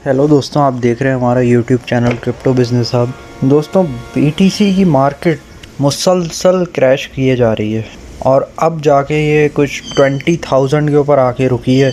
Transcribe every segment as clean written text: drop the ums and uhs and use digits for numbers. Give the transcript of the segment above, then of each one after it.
Hello दोस्तों, आप देख रहे हैं हमारा YouTube channel crypto business hub. दोस्तों, बीटीसी की मार्केट मुसलसल क्रैश किए जा रही है और अब जाके ये कुछ 20,000 के ऊपर आके रुकी है।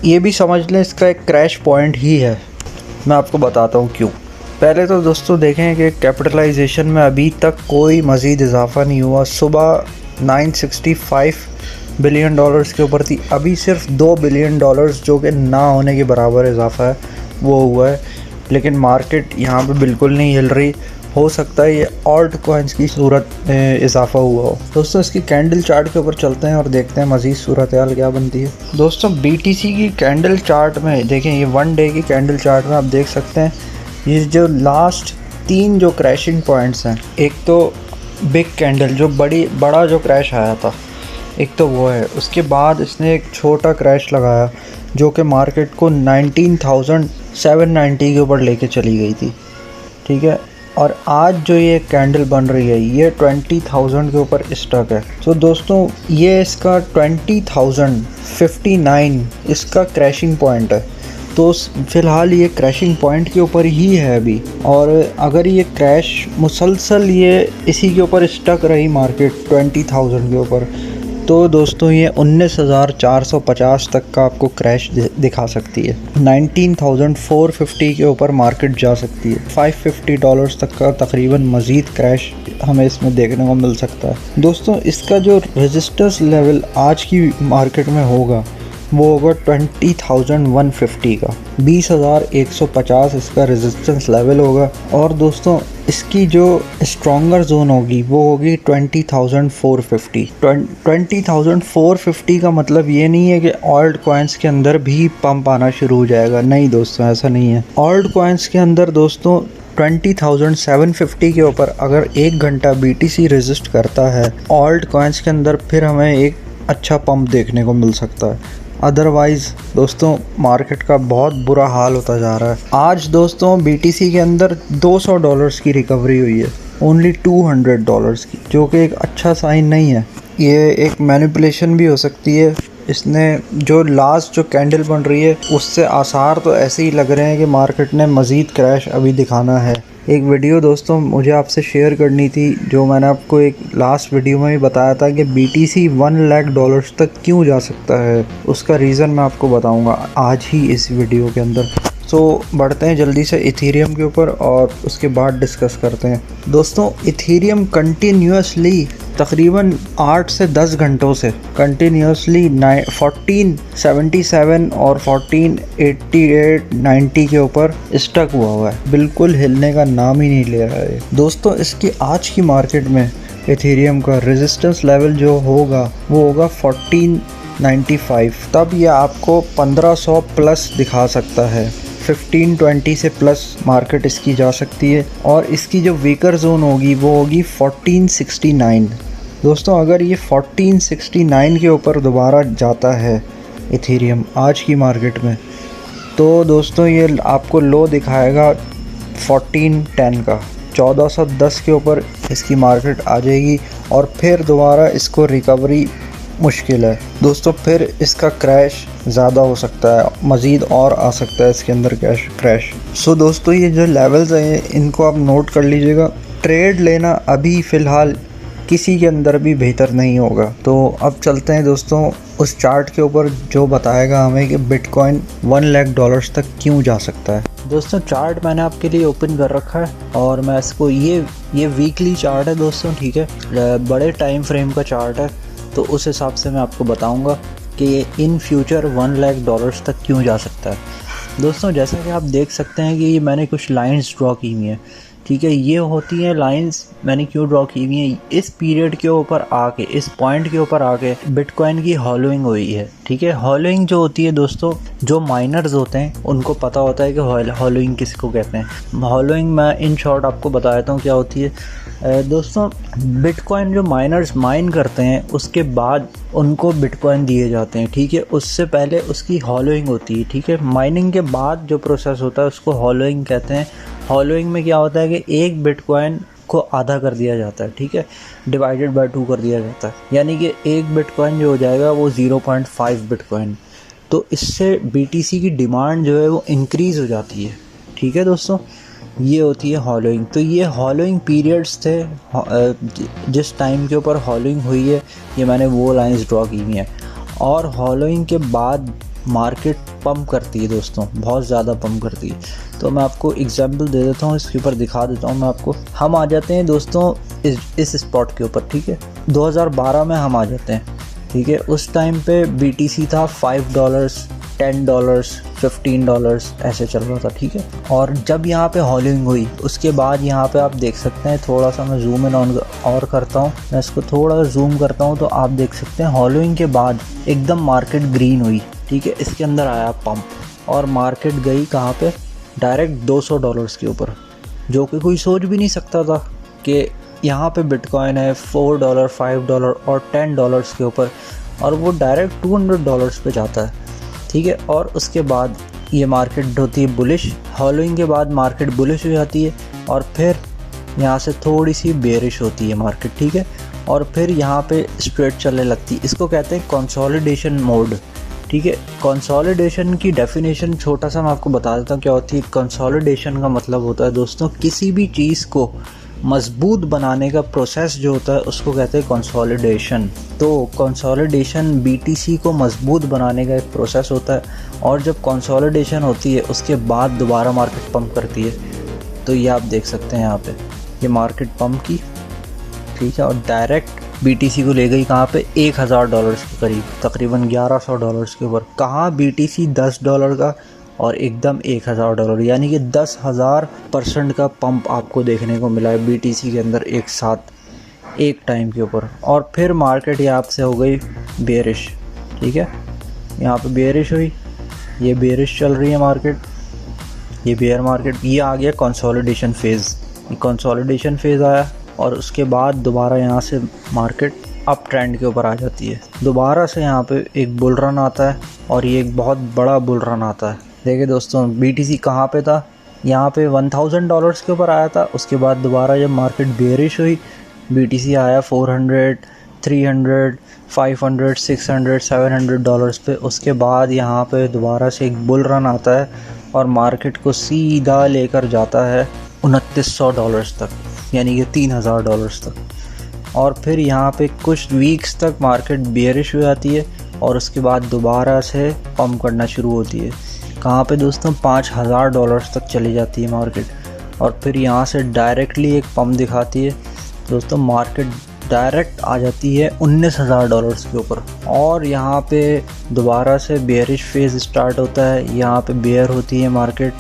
ये भी समझ लें इसका एक क्रैश पॉइंट ही है। मैं आपको बताता हूँ क्यों। पहले तो दोस्तों देखें कि कैपिटलाइजेशन में अभी तक कोई मज़ीद इजाफा नहीं हुआ। सुबह 965 बिलियन डॉलर्स के ऊपर थी, अभी सिर्फ 2 बिलियन डॉलर्स जो कि ना होने के बराबर इजाफा है वो हुआ है। लेकिन मार्केट यहाँ पे बिल्कुल नहीं हिल रही। हो सकता है ये ऑल्ट कॉइन्स की सूरत में इजाफा हुआ हो। दोस्तों, इसकी कैंडल चार्ट के ऊपर चलते हैं और देखते हैं मज़ीद सूरत हाल क्या बनती है। दोस्तों, बीटीसी की कैंडल चार्ट में देखें, ये 1 डे की कैंडल चार्ट में आप देख सकते हैं ये जो लास्ट 3 जो क्रैशिंग पॉइंट्स हैं, एक तो बिग कैंडल जो बड़ा जो क्रैश आया था, एक तो वो है। उसके बाद इसने एक छोटा क्रैश लगाया जो कि मार्केट को 19,790 के ऊपर लेके चली गई थी, ठीक है। और आज जो ये कैंडल बन रही है ये 20,000 के ऊपर स्टक है। तो दोस्तों, ये इसका 20,059 इसका क्रैशिंग पॉइंट है। तो फ़िलहाल ये क्रैशिंग पॉइंट के ऊपर ही है अभी, और अगर ये क्रैश मुसलसल ये इसी के ऊपर स्टक रही मार्केट 20,000 के ऊपर, तो दोस्तों ये 19,450 तक का आपको क्रैश दिखा सकती है। 19,450 के ऊपर मार्केट जा सकती है। $550 तक का तकरीबन मज़ीद क्रैश हमें इसमें देखने को मिल सकता है। दोस्तों, इसका जो रेजिस्टेंस लेवल आज की मार्केट में होगा वो होगा 20,150 का। 20,150 इसका रेजिस्टेंस लेवल होगा। और दोस्तों, इसकी जो स्ट्रॉन्गर जोन होगी वो होगी 20,450। 20,450 का मतलब ये नहीं है कि ऑल्ट कॉइन्स के अंदर भी पंप आना शुरू हो जाएगा। नहीं दोस्तों, ऐसा नहीं है। ऑल्ट कॉइन्स के अंदर दोस्तों 20,750 के ऊपर अगर 1 घंटा बीटीसी रेजिस्ट करता है ऑल्ट कॉइन्स के अंदर, फिर हमें एक अच्छा पंप देखने को मिल सकता है। अदरवाइज़ दोस्तों, मार्केट का बहुत बुरा हाल होता जा रहा है। आज दोस्तों बीटीसी के अंदर $200 की रिकवरी हुई है, ओनली $200 की, जो कि एक अच्छा साइन नहीं है। ये एक मैनिपुलेशन भी हो सकती है। इसने जो लास्ट जो कैंडल बन रही है उससे आसार तो ऐसे ही लग रहे हैं कि मार्केट ने मज़ीद क्रैश अभी दिखाना है। एक वीडियो दोस्तों मुझे आपसे शेयर करनी थी, जो मैंने आपको एक लास्ट वीडियो में भी बताया था कि बीटीसी $1 लाख तक क्यों जा सकता है। उसका रीज़न मैं आपको बताऊंगा आज ही इस वीडियो के अंदर। तो बढ़ते हैं जल्दी से इथेरियम के ऊपर और उसके बाद डिस्कस करते हैं। दोस्तों, इथेरियम कंटिन्यूसली तकरीबन 8 से 10 घंटों से कंटिन्यूसली 1477 और 1488-90 के ऊपर स्टक हुआ है, बिल्कुल हिलने का नाम ही नहीं ले रहा है। दोस्तों, इसकी आज की मार्केट में इथेरियम का रेजिस्टेंस लेवल जो होगा वो होगा 1495। तब ये आपको 1500 प्लस दिखा सकता है। 1520 से प्लस मार्केट इसकी जा सकती है। और इसकी जो वीकर जोन होगी वो होगी 1469। दोस्तों, अगर ये 1469 के ऊपर दोबारा जाता है इथेरियम आज की मार्केट में, तो दोस्तों ये आपको लो दिखाएगा 1410 का। 1410 के ऊपर इसकी मार्केट आ जाएगी और फिर दोबारा इसको रिकवरी मुश्किल है दोस्तों। फिर इसका क्रैश ज़्यादा हो सकता है, मज़ीद और आ सकता है इसके अंदर क्रैश। सो दोस्तों, ये जो लेवल्स हैं इनको आप नोट कर लीजिएगा। ट्रेड लेना अभी फ़िलहाल किसी के अंदर भी बेहतर नहीं होगा। तो अब चलते हैं दोस्तों उस चार्ट के ऊपर जो बताएगा हमें कि बिटकॉइन $1 लाख तक क्यों जा सकता है। दोस्तों, चार्ट मैंने आपके लिए ओपन कर रखा है और मैं इसको ये वीकली चार्ट है दोस्तों, ठीक है। बड़े टाइम फ्रेम का चार्ट है, तो उस हिसाब से मैं आपको बताऊंगा कि ये इन फ्यूचर $1 लाख तक क्यों जा सकता है। दोस्तों, जैसा कि आप देख सकते हैं कि मैंने कुछ लाइंस ड्रॉ की हुई हैं, ठीक है। ये होती हैं लाइंस मैंने क्यों ड्रॉ की हुई हैं, इस पीरियड के ऊपर आके, इस पॉइंट के ऊपर आके बिटकॉइन की हॉलोइंग हुई है, ठीक है। हॉलोइंग जो होती है दोस्तों, जो माइनर्स होते हैं उनको पता होता है कि हॉलोइंग किसको कहते हैं। हॉलोइंग मैं इन शॉर्ट आपको बता देता हूँ क्या होती है। दोस्तों, बिटकॉइन जो माइनर्स माइन करते हैं उसके बाद उनको बिटकॉइन दिए जाते हैं, ठीक है। उससे पहले उसकी हॉलोइंग होती है, ठीक है। माइनिंग के बाद जो प्रोसेस होता है उसको हॉलोइंग कहते हैं। हॉलोइंग में क्या होता है कि एक बिटकॉइन को आधा कर दिया जाता है, ठीक है, डिवाइडेड बाय 2 कर दिया जाता है, यानी कि एक बिटकॉइन जो हो जाएगा वो 0.5 बिटकॉइन, तो इससे BTC की डिमांड जो है वो इंक्रीज़ हो जाती है। ठीक है दोस्तों, ये होती है हॉलोइंग। तो ये हॉलोइंग पीरियड्स थे, जिस टाइम के ऊपर हॉलोइंग हुई है ये मैंने वो लाइंस ड्रॉ की हुई हैं। और हॉलोइंग के बाद मार्केट पंप करती है दोस्तों, बहुत ज़्यादा पंप करती है। तो मैं आपको एग्जांपल दे देता हूँ, इसके ऊपर दिखा देता हूँ मैं आपको। हम आ जाते हैं दोस्तों इस स्पॉट के ऊपर, ठीक है। 2012 में हम आ जाते हैं, ठीक है। उस टाइम पे BTC था $5, $10, $15 ऐसे चल रहा था, ठीक है। और जब यहाँ पे हॉलिंग हुई उसके बाद यहाँ पे आप देख सकते हैं, थोड़ा सा मैं जूम इन ऑन और करता हूँ, मैं इसको थोड़ा जूम करता हूँ तो आप देख सकते हैं हॉलिंग के बाद एकदम मार्केट ग्रीन हुई, ठीक है। इसके अंदर आया पंप और मार्केट गई कहाँ पे, डायरेक्ट $200 के ऊपर, जो कि कोई सोच भी नहीं सकता था कि यहाँ पे बिटकॉइन है $4, $5 और $10 के ऊपर, और वो डायरेक्ट $200 पे जाता है, ठीक है। और उसके बाद ये मार्केट होती है बुलिश, हॉलोइंग के बाद मार्केट बुलिश हो जाती है और फिर यहाँ से थोड़ी सी बेरिश होती है मार्केट, ठीक है। और फिर यहाँ पे स्ट्रेट चलने लगती है, इसको कहते हैं कंसोलिडेशन मोड, ठीक है। कंसोलिडेशन की डेफिनेशन छोटा सा मैं आपको बता देता हूँ क्या होती है। कंसोलिडेशन का मतलब होता है दोस्तों किसी भी चीज़ को मजबूत बनाने का प्रोसेस जो होता है उसको कहते हैं कंसोलिडेशन। तो कंसोलिडेशन BTC को मजबूत बनाने का एक प्रोसेस होता है, और जब कंसोलिडेशन होती है उसके बाद दोबारा मार्केट पंप करती है। तो ये आप देख सकते हैं यहाँ पे ये मार्केट पंप की, ठीक है। और डायरेक्ट BTC को ले गई कहाँ पे, $1000 के करीब, तकरीबन $1100 के ऊपर। कहाँ BTC $10 का और एकदम $1000, यानी कि 10,000% का पंप आपको देखने को मिला है BTC के अंदर एक साथ एक टाइम के ऊपर। और फिर मार्केट यहाँ से हो गई बेरिश, ठीक है। यहाँ पे बेरिश हुई, ये बेरिश चल रही है मार्केट, ये बेयर मार्केट, ये आ गया कंसोलिडेशन फेज़। ये कंसोलिडेशन फेज़ आया और उसके बाद दोबारा यहाँ से मार्केट अप ट्रेंड के ऊपर आ जाती है। दोबारा से यहाँ पे एक बुल रन आता है और ये एक बहुत बड़ा बुल रन आता है। देखिए दोस्तों BTC कहाँ पे था, यहाँ पे $1000 के ऊपर आया था। उसके बाद दोबारा जब मार्केट बेरिश हुई BTC आया $400, $300, $500, $600, $700 पे। उसके बाद यहाँ पे दोबारा से एक बुल रन आता है और मार्केट को सीधा लेकर जाता है $2900 तक, यानी कि $3000 तक। और फिर यहाँ पे कुछ वीक्स तक मार्केट बेरिश हो जाती है और उसके बाद दोबारा से पंप करना शुरू होती है। कहाँ पे दोस्तों, $5000 तक चली जाती है मार्केट। और फिर यहाँ से डायरेक्टली एक पंप दिखाती है दोस्तों, मार्केट डायरेक्ट आ जाती है $19000 के ऊपर। और यहाँ पे दोबारा से बेयरिश फेज़ स्टार्ट होता है। यहाँ पे बेयर होती है मार्केट,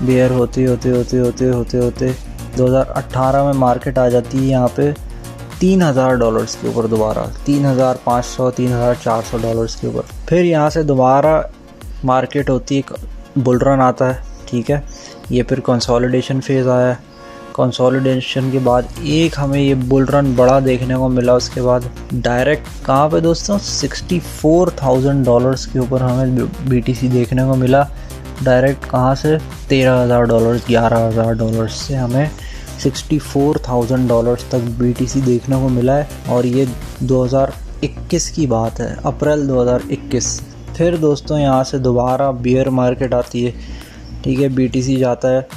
बेयर होते होते 2018 में मार्केट आ जाती है यहाँ पे $3000 के ऊपर, दोबारा $3500, $3400 के ऊपर। फिर यहाँ से दोबारा मार्केट होती है, बुल रन आता है, ठीक है। ये फिर कंसोलिडेशन फेज़ आया है। कंसोलिडेशन के बाद एक हमें ये बुल रन बड़ा देखने को मिला। उसके बाद डायरेक्ट कहाँ पे दोस्तों, $64,000 के ऊपर हमें BTC देखने को मिला। डायरेक्ट कहाँ से, $13,000, $11,000 से हमें $64,000 तक BTC देखने को मिला है। और ये 2021 की बात है, अप्रैल 2021। फिर दोस्तों यहाँ से दोबारा बियर मार्केट आती है, ठीक है। BTC जाता है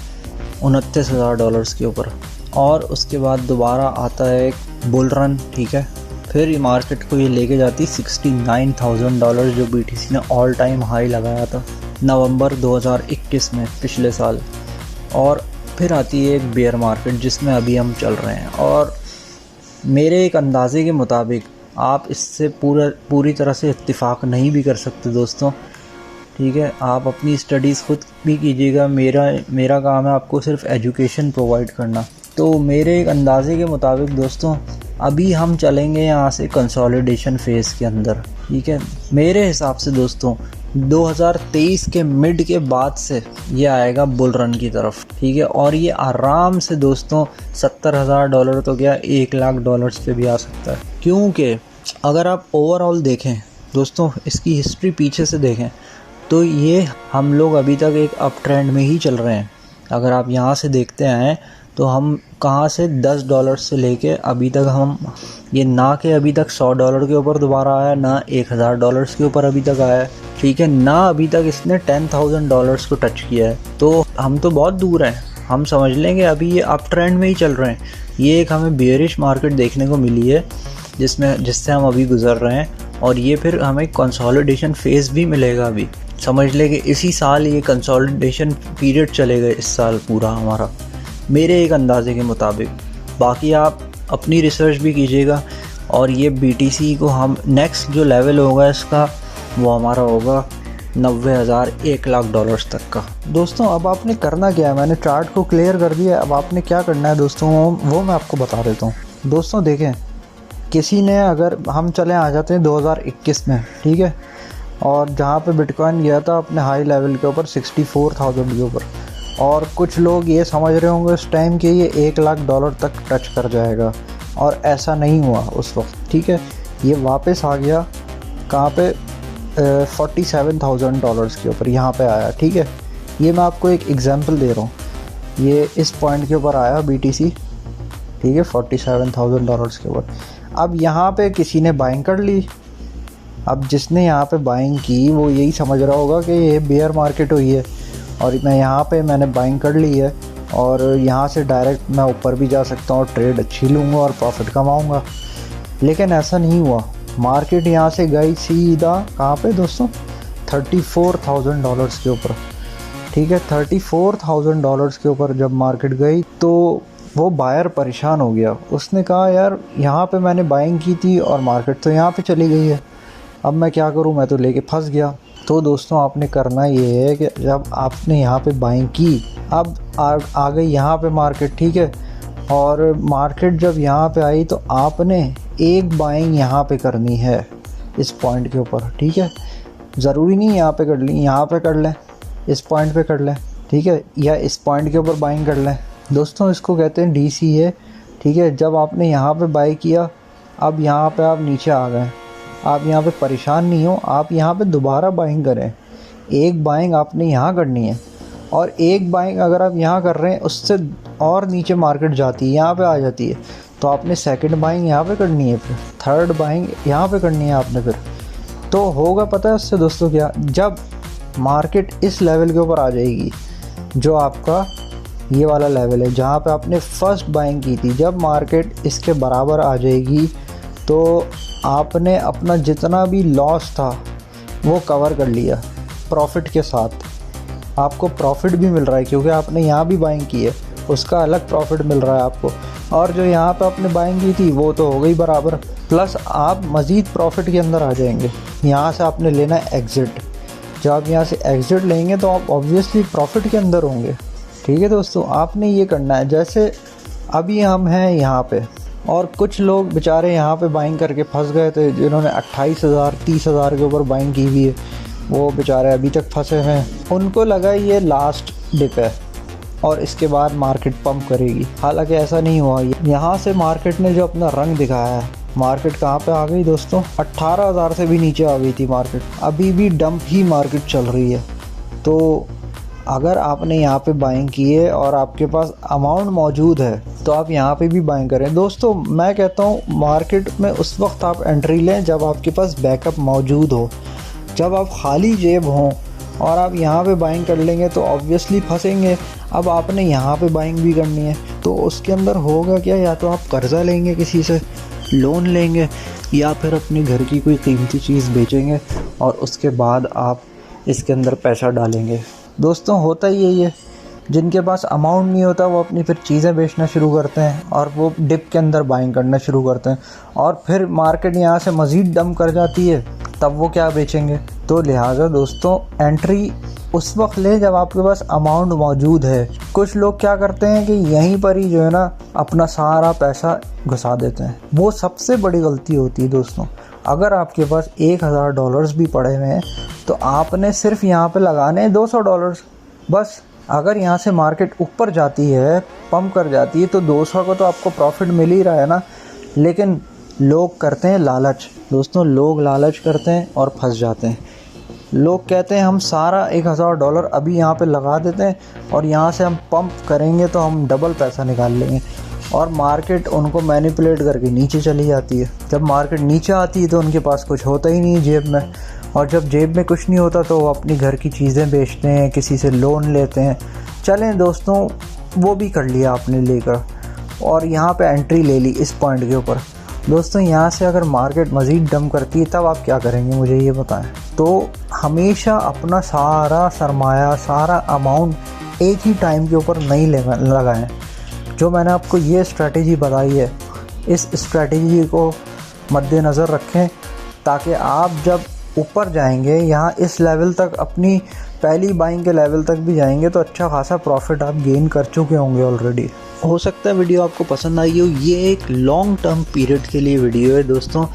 $29,000 के ऊपर और उसके बाद दोबारा आता है एक बुल रन, ठीक है। फिर ये मार्केट को ये लेके जाती है $69,000, जो BTC ने ऑल टाइम हाई लगाया था नवंबर 2021 में, पिछले साल। और फिर आती है एक बेयर मार्केट जिसमें अभी हम चल रहे हैं। और मेरे एक अंदाजे के मुताबिक आप इससे पूरी तरह से इत्तिफाक नहीं भी कर सकते दोस्तों, ठीक है। आप अपनी स्टडीज़ खुद भी कीजिएगा, मेरा काम है आपको सिर्फ एजुकेशन प्रोवाइड करना। तो मेरे एक अंदाजे के मुताबिक दोस्तों अभी हम चलेंगे यहाँ से कंसोलिडेशन फेज़ के अंदर, ठीक है। मेरे हिसाब से दोस्तों 2023 के मिड के बाद से ये आएगा बुल रन की तरफ, ठीक है। और ये आराम से दोस्तों $70,000 तो क्या $1,00,000 पे भी आ सकता है। क्योंकि अगर आप ओवरऑल देखें दोस्तों, इसकी हिस्ट्री पीछे से देखें तो ये हम लोग अभी तक एक अप ट्रेंड में ही चल रहे हैं। अगर आप यहाँ से देखते आएँ तो हम कहाँ से $10 से लेके अभी तक हम ये ना कि अभी तक $100 के ऊपर दोबारा आया, ना $1000 के ऊपर अभी तक आया है, ठीक है, ना अभी तक इसने $10,000 को टच किया है। तो हम तो बहुत दूर हैं। हम समझ लेंगे अभी ये अप ट्रेंड में ही चल रहे हैं। ये एक हमें बेयरिश मार्केट देखने को मिली है जिससे हम अभी गुजर रहे हैं, और ये फिर हमें कंसोलिडेशन फेज़ भी मिलेगा। अभी समझ ले कि इसी साल ये कंसोलिडेशन पीरियड चलेगा, इस साल पूरा हमारा, मेरे एक अंदाजे के मुताबिक। बाकी आप अपनी रिसर्च भी कीजिएगा। और ये BTC को हम नेक्स्ट जो लेवल होगा इसका, वो हमारा होगा 90,000 $1,00,000 तक का। दोस्तों अब आपने करना क्या है, मैंने चार्ट को क्लियर कर दिया। अब आपने क्या करना है दोस्तों, वो मैं आपको बता देता हूँ। दोस्तों देखें, किसी ने अगर हम चले आ जाते हैं 2021 में, ठीक है, और जहाँ पे बिटकॉइन गया था अपने हाई लेवल के ऊपर 64,000 के ऊपर, और कुछ लोग ये समझ रहे होंगे उस टाइम कि ये $1,00,000 तक टच कर जाएगा, और ऐसा नहीं हुआ उस वक्त, ठीक है। ये वापस आ गया कहाँ पे, $47,000 के ऊपर यहाँ पे आया, ठीक है। ये मैं आपको एक एग्जांपल दे रहा हूँ। ये इस पॉइंट के ऊपर आया BTC, ठीक है, $47,000 के ऊपर। अब यहाँ पे किसी ने बाइंग कर ली। अब जिसने यहाँ पे बाइंग की वो यही समझ रहा होगा कि ये बेयर मार्केट हुई है और मैंने बाइंग कर ली है, और यहाँ से डायरेक्ट मैं ऊपर भी जा सकता हूँ और ट्रेड अच्छी लूँगा और प्रॉफिट कमाऊँगा। लेकिन ऐसा नहीं हुआ। मार्केट यहाँ से गई सीधा कहाँ पे दोस्तों, $34,000 के ऊपर, ठीक है। $34,000 के ऊपर जब मार्केट गई तो वो बायर परेशान हो गया। उसने कहा यार यहाँ पे मैंने बाइंग की थी और मार्केट तो यहाँ पे चली गई है, अब मैं क्या करूँ, मैं तो लेके फंस गया। तो दोस्तों आपने करना ये है कि जब आपने यहाँ पे बाइंग की, अब आ गई यहाँ पे मार्केट, ठीक है, और मार्केट जब यहाँ पे आई तो आपने एक बाइंग यहाँ पे करनी है इस पॉइंट के ऊपर, ठीक है। ज़रूरी नहीं यहाँ पे कर ली, यहाँ पे कर लें, इस पॉइंट पे कर लें, ठीक है, या इस पॉइंट के ऊपर बाइंग कर लें। दोस्तों इसको कहते हैं DCA, ठीक है। जब आपने यहाँ पे बाई किया, अब यहाँ पे आप नीचे आ गए, आप यहाँ पे परेशान नहीं हो, आप यहाँ पे दोबारा बाइंग करें। एक बाइंग आपने यहाँ करनी है, और एक बाइंग अगर आप यहाँ कर रहे हैं उससे और नीचे मार्केट जाती है, यहाँ पे आ जाती है, तो आपने सेकंड बाइंग यहाँ पे करनी है, फिर थर्ड बाइंग यहाँ पे करनी है आपने। फिर तो होगा पता है उससे दोस्तों क्या, जब मार्केट इस लेवल के ऊपर आ जाएगी जो आपका ये वाला लेवल है जहाँ पे आपने फर्स्ट बाइंग की थी, जब मार्केट इसके बराबर आ जाएगी तो आपने अपना जितना भी लॉस था वो कवर कर लिया प्रॉफिट के साथ। आपको प्रॉफिट भी मिल रहा है क्योंकि आपने यहाँ भी बाइंग की है, उसका अलग प्रॉफिट मिल रहा है आपको, और जो यहाँ पे आपने बाइंग की थी वो तो हो गई बराबर, प्लस आप मज़ीद प्रॉफिट के अंदर आ जाएंगे। यहाँ से आपने लेना है एग्ज़िट। जब आप यहाँ से एग्ज़िट लेंगे तो आप ऑब्वियसली प्रॉफिट के अंदर होंगे, ठीक है दोस्तों। आपने ये करना है, जैसे अभी हम हैं यहाँ पे, और कुछ लोग बेचारे यहाँ पे बाइंग करके फंस गए थे, जिन्होंने 28,000 30,000 के ऊपर बाइंग की हुई है, वो बेचारे अभी तक फंसे हैं। उनको लगा ये लास्ट डिप है और इसके बाद मार्केट पंप करेगी, हालांकि ऐसा नहीं हुआ। यहाँ से मार्केट ने जो अपना रंग दिखाया है, मार्केट कहाँ पे आ गई दोस्तों, 18,000 से भी नीचे आ गई थी मार्केट। अभी भी डंप ही मार्केट चल रही है। तो अगर आपने यहाँ पे बाइंग की है और आपके पास अमाउंट मौजूद है तो आप यहाँ पे भी बाइंग करें। दोस्तों मैं कहता हूँ मार्केट में उस वक्त आप एंट्री लें जब आपके पास बैकअप मौजूद हो। जब आप खाली जेब हों और आप यहाँ पे बाइंग कर लेंगे तो ऑब्वियसली फंसेंगे। अब आपने यहाँ पे बाइंग भी करनी है तो उसके अंदर होगा क्या, या तो आप कर्ज़ा लेंगे, किसी से लोन लेंगे, या फिर अपने घर की कोई कीमती चीज़ बेचेंगे और उसके बाद आप इसके अंदर पैसा डालेंगे। दोस्तों होता ही यही है, जिनके पास अमाउंट नहीं होता वो अपनी फिर चीज़ें बेचना शुरू करते हैं और वो डिप के अंदर बाइंग करना शुरू करते हैं, और फिर मार्केट यहाँ से मज़ीद डंप कर जाती है, तब वो क्या बेचेंगे। तो लिहाजा दोस्तों एंट्री उस वक्त ले जब आपके पास अमाउंट मौजूद है। कुछ लोग क्या करते हैं कि यहीं पर ही जो है ना अपना सारा पैसा घुसा देते हैं, वो सबसे बड़ी गलती होती है दोस्तों। अगर आपके पास $1,000 भी पड़े हुए हैं तो आपने सिर्फ यहाँ पे लगाने हैं $200 बस। अगर यहाँ से मार्केट ऊपर जाती है, पंप कर जाती है, तो 200 को तो आपको प्रॉफिट मिल ही रहा है ना। लेकिन लोग करते हैं लालच दोस्तों, लोग लालच करते हैं और फंस जाते हैं। लोग कहते हैं हम सारा $1000 अभी यहाँ पे लगा देते हैं और यहाँ से हम पंप करेंगे तो हम डबल पैसा निकाल लेंगे, और मार्केट उनको मैनिपुलेट करके नीचे चली जाती है। जब मार्केट नीचे आती है तो उनके पास कुछ होता ही नहीं जेब में, और जब जेब में कुछ नहीं होता तो वो अपनी घर की चीज़ें बेचते हैं, किसी से लोन लेते हैं। चलें दोस्तों, वो भी कर लिया आपने लेकर, और यहाँ पे एंट्री ले ली इस पॉइंट के ऊपर। दोस्तों यहाँ से अगर मार्केट मज़ीद डंप करती है तब आप क्या करेंगे, मुझे ये बताएं। तो हमेशा अपना सारा सरमाया, सारा अमाउंट एक ही टाइम के ऊपर नहीं लगाएं। जो मैंने आपको ये स्ट्रैटेजी बताई है, इस स्ट्रैटेजी को मद्देनज़र रखें, ताकि आप जब ऊपर जाएंगे, यहाँ इस लेवल तक, अपनी पहली बाइंग के लेवल तक भी जाएंगे तो अच्छा खासा प्रॉफिट आप गेन कर चुके होंगे ऑलरेडी। हो सकता है वीडियो आपको पसंद आई हो। ये एक लॉन्ग टर्म पीरियड के लिए वीडियो है दोस्तों।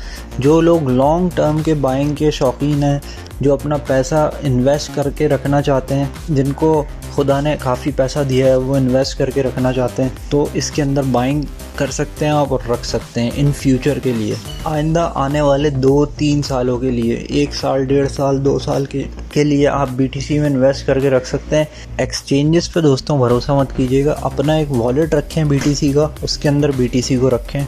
जो लोग लॉन्ग टर्म के बाइंग के शौकीन हैं, जो अपना पैसा इन्वेस्ट करके रखना चाहते हैं, जिनको खुदा ने काफ़ी पैसा दिया है, वो इन्वेस्ट करके रखना चाहते हैं, तो इसके अंदर बाइंग कर सकते हैं आप और रख सकते हैं इन फ्यूचर के लिए, आइंदा आने वाले 2-3 सालों के लिए, 1 साल, 1.5 साल, 2 साल के लिए आप BTC में इन्वेस्ट करके रख सकते हैं। एक्सचेंजेस पे दोस्तों भरोसा मत कीजिएगा, अपना एक वॉलेट रखें BTC का, उसके अंदर BTC को रखें।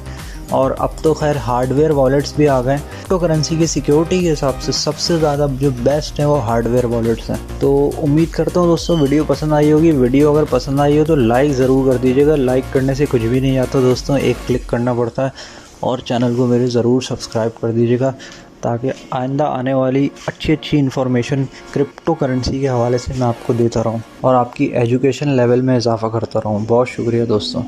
और अब तो खैर हार्डवेयर वॉलेट्स भी आ गए। क्रिप्टो करेंसी की सिक्योरिटी के हिसाब से सबसे ज़्यादा जो बेस्ट है वो हार्डवेयर वॉलेट्स हैं। तो उम्मीद करता हूँ दोस्तों वीडियो पसंद आई होगी। वीडियो अगर पसंद आई हो तो लाइक ज़रूर कर दीजिएगा। लाइक करने से कुछ भी नहीं आता दोस्तों, एक क्लिक करना पड़ता है। और चैनल को मेरे ज़रूर सब्सक्राइब कर दीजिएगा, ताकि आइंदा आने वाली अच्छी इन्फॉर्मेशन क्रिप्टो करेंसी के हवाले से मैं आपको देता रहूँ और आपकी एजुकेशन लेवल में इजाफ़ा करता रहूँ। बहुत शुक्रिया दोस्तों।